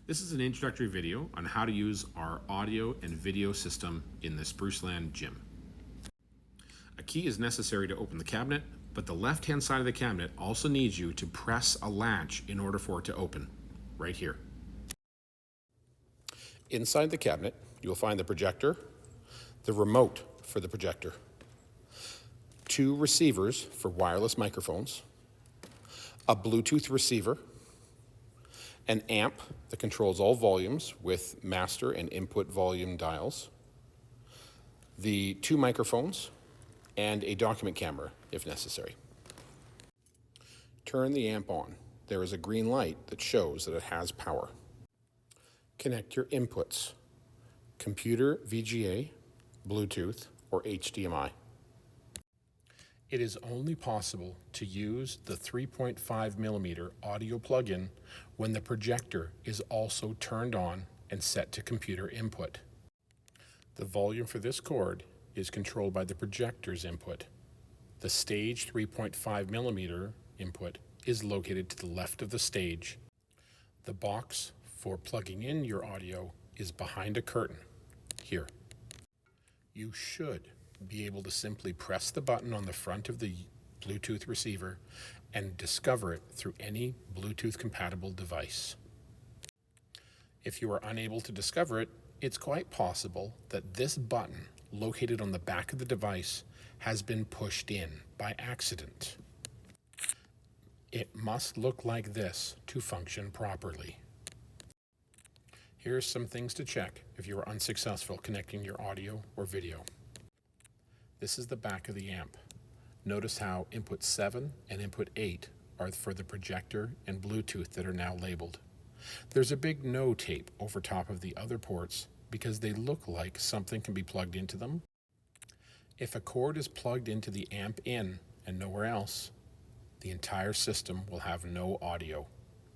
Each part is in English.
This is an introductory video on how to use our audio and video system in the Spruceland gym. A key is necessary to open the cabinet, but the left-hand side of the cabinet also needs you to press a latch in order for it to open, right here. Inside the cabinet, you'll find the projector, the remote for the projector, 2 receivers for wireless microphones, a Bluetooth receiver, an amp that controls all volumes with master and input volume dials, the 2 microphones, and a document camera if necessary. Turn the amp on. There is a green light that shows that it has power. Connect your inputs: computer VGA, Bluetooth, or HDMI. It is only possible to use the 3.5mm audio plug-in when the projector is also turned on and set to computer input. The volume for this cord is controlled by the projector's input. The stage 3.5mm input is located to the left of the stage. The box for plugging in your audio is behind a curtain, here. You should be able to simply press the button on the front of the Bluetooth receiver and discover it through any Bluetooth compatible device. If you are unable to discover it, it's quite possible that this button located on the back of the device has been pushed in by accident. It must look like this to function properly. Here's some things to check if you are unsuccessful connecting your audio or video. This is the back of the amp. Notice how input 7 and input 8 are for the projector and Bluetooth that are now labeled. There's a big no tape over top of the other ports because they look like something can be plugged into them. If a cord is plugged into the amp in and nowhere else, the entire system will have no audio.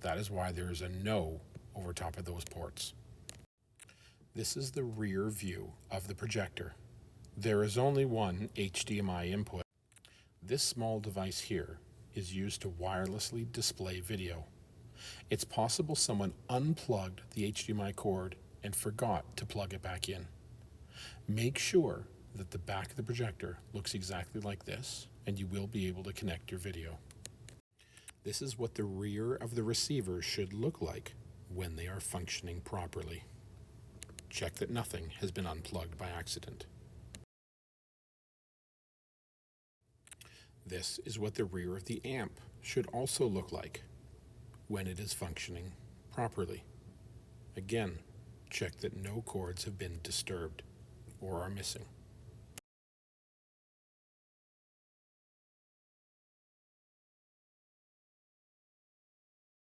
That is why there is a no over top of those ports. This is the rear view of the projector. There is only one HDMI input. This small device here is used to wirelessly display video. It's possible someone unplugged the HDMI cord and forgot to plug it back in. Make sure that the back of the projector looks exactly like this, and you will be able to connect your video. This is what the rear of the receiver should look like when they are functioning properly. Check that nothing has been unplugged by accident. This is what the rear of the amp should also look like when it is functioning properly. Again, check that no cords have been disturbed or are missing.